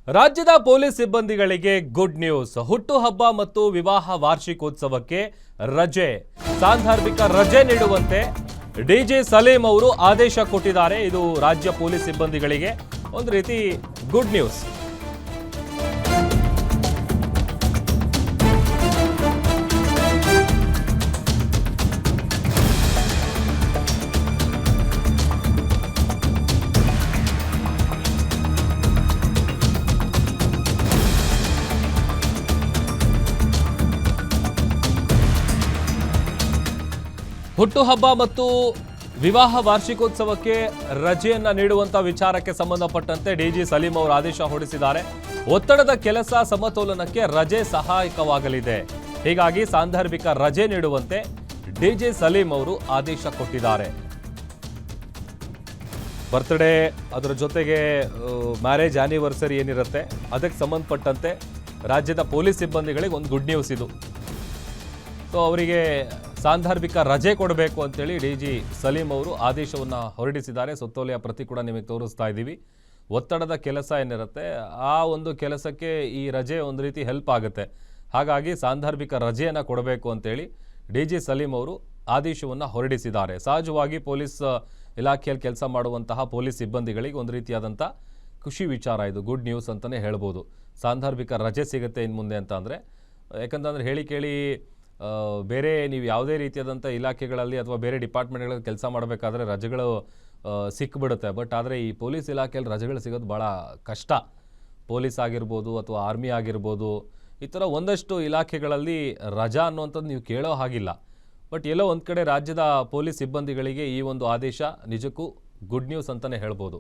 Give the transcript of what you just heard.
ರಾಜ್ಯದ police ಸಿಬ್ಬಂದಿಗಳಿಗೆ good news. ಹುಟ್ಟುಹಬ್ಬ ಮತ್ತು ವಿವಾಹ ವಾರ್ಷಿಕೋತ್ಸವಕ್ಕೆ ರಜೆ, ಸಾಂದರ್ಭಿಕ ರಜೆ ನೀಡುವಂತೆ ಡಿಜಿ ಸಲೀಂ ಅವರು ಆದೇಶ ಕೊಟ್ಟಿದ್ದಾರೆ. ಇದು ರಾಜ್ಯ ಪೊಲೀಸ್ ಸಿಬ್ಬಂದಿಗಳಿಗೆ ಒಂದು ರೀತಿ ಗುಡ್ ನ್ಯೂಸ್. ಹುಟ್ಟುಹಬ್ಬ ಮತ್ತು ವಿವಾಹ ವಾರ್ಷಿಕೋತ್ಸವಕ್ಕೆ ರಜೆಯನ್ನ ನೀಡುವಂತ ವಿಚಾರಕ್ಕೆ ಸಂಬಂಧಪಟ್ಟಂತೆ ಡಿಜಿ ಸಲೀಂ ಅವರು ಆದೇಶ ಹೊರಡಿಸಿದ್ದಾರೆ. ಒತ್ತಡದ ಕೆಲಸ ಸಮತೋಲನಕ್ಕೆ ರಜೆ ಸಹಾಯಕವಾಗಲಿದೆ. ಹೀಗಾಗಿ ಸಾಂದರ್ಭಿಕ ರಜೆ ನೀಡುವಂತೆ ಡಿಜಿ ಸಲೀಂ ಅವರು ಆದೇಶ ಕೊಟ್ಟಿದ್ದಾರೆ. ಬರ್ತ್ಡೇ, ಅದರ ಜೊತೆಗೆ ಮ್ಯಾರೇಜ್ ಆನಿವರ್ಸರಿ ಏನಿರುತ್ತೆ ಅದಕ್ಕೆ ಸಂಬಂಧಪಟ್ಟಂತೆ ರಾಜ್ಯದ ಪೊಲೀಸ್ ಸಿಬ್ಬಂದಿಗಳಿಗೆ ಒಂದು ಗುಡ್ ನ್ಯೂಸ್ ಇದು. ಸೊ ಅವರಿಗೆ ಸಾಂದರ್ಭಿಕ ರಜೆ ಕೊಡಬೇಕು ಅಂತೇಳಿ ಡಿಜಿ ಸಲೀಂ ಅವರು ಆದೇಶವನ್ನು ಹೊರಡಿಸಿದ್ದಾರೆ. ಸುತ್ತೋಲೆಯ ಪ್ರತಿ ಕೂಡ ನಿಮಗೆ ತೋರಿಸ್ತಾ ಇದ್ದೀವಿ. ಒತ್ತಡದ ಕೆಲಸ ಏನಿರುತ್ತೆ ಆ ಒಂದು ಕೆಲಸಕ್ಕೆ ಈ ರಜೆ ಒಂದು ರೀತಿ ಹೆಲ್ಪ್ ಆಗುತ್ತೆ. ಹಾಗಾಗಿ ಸಾಂದರ್ಭಿಕ ರಜೆಯನ್ನು ಕೊಡಬೇಕು ಅಂತೇಳಿ ಡಿಜಿ ಸಲೀಂ ಅವರು ಆದೇಶವನ್ನು ಹೊರಡಿಸಿದ್ದಾರೆ. ಸಹಜವಾಗಿ ಪೊಲೀಸ್ ಇಲಾಖೆಯಲ್ಲಿ ಕೆಲಸ ಮಾಡುವಂತಹ ಪೊಲೀಸ್ ಸಿಬ್ಬಂದಿಗಳಿಗೆ ಒಂದು ರೀತಿಯಾದಂಥ ಖುಷಿ ವಿಚಾರ ಇದು, ಗುಡ್ ನ್ಯೂಸ್ ಅಂತಲೇ ಹೇಳ್ಬೋದು. ಸಾಂದರ್ಭಿಕ ರಜೆ ಸಿಗುತ್ತೆ ಇನ್ನು ಮುಂದೆ ಅಂತ ಅಂದರೆ. ಯಾಕಂತಂದರೆ ಹೇಳಿ ಕೇಳಿ ಬೇರೆ ನೀವು ಯಾವುದೇ ರೀತಿಯಾದಂಥ ಇಲಾಖೆಗಳಲ್ಲಿ ಅಥವಾ ಬೇರೆ ಡಿಪಾರ್ಟ್ಮೆಂಟ್ಗಳಲ್ಲಿ ಕೆಲಸ ಮಾಡಬೇಕಾದ್ರೆ ರಜೆಗಳು ಸಿಕ್ಬಿಡುತ್ತೆ. ಬಟ್ ಆದರೆ ಈ ಪೊಲೀಸ್ ಇಲಾಖೆಯಲ್ಲಿ ರಜೆಗಳು ಸಿಗೋದು ಭಾಳ ಕಷ್ಟ. ಪೊಲೀಸ್ ಆಗಿರ್ಬೋದು ಅಥವಾ ಆರ್ಮಿ ಆಗಿರ್ಬೋದು, ಈ ಥರ ಒಂದಷ್ಟು ಇಲಾಖೆಗಳಲ್ಲಿ ರಜಾ ಅನ್ನುವಂಥದ್ದು ನೀವು ಕೇಳೋ ಹಾಗಿಲ್ಲ. ಬಟ್ ಎಲ್ಲೋ ಒಂದು ಕಡೆ ರಾಜ್ಯದ ಪೊಲೀಸ್ ಸಿಬ್ಬಂದಿಗಳಿಗೆ ಈ ಒಂದು ಆದೇಶ ನಿಜಕ್ಕೂ ಗುಡ್ ನ್ಯೂಸ್ ಅಂತಲೇ ಹೇಳ್ಬೋದು.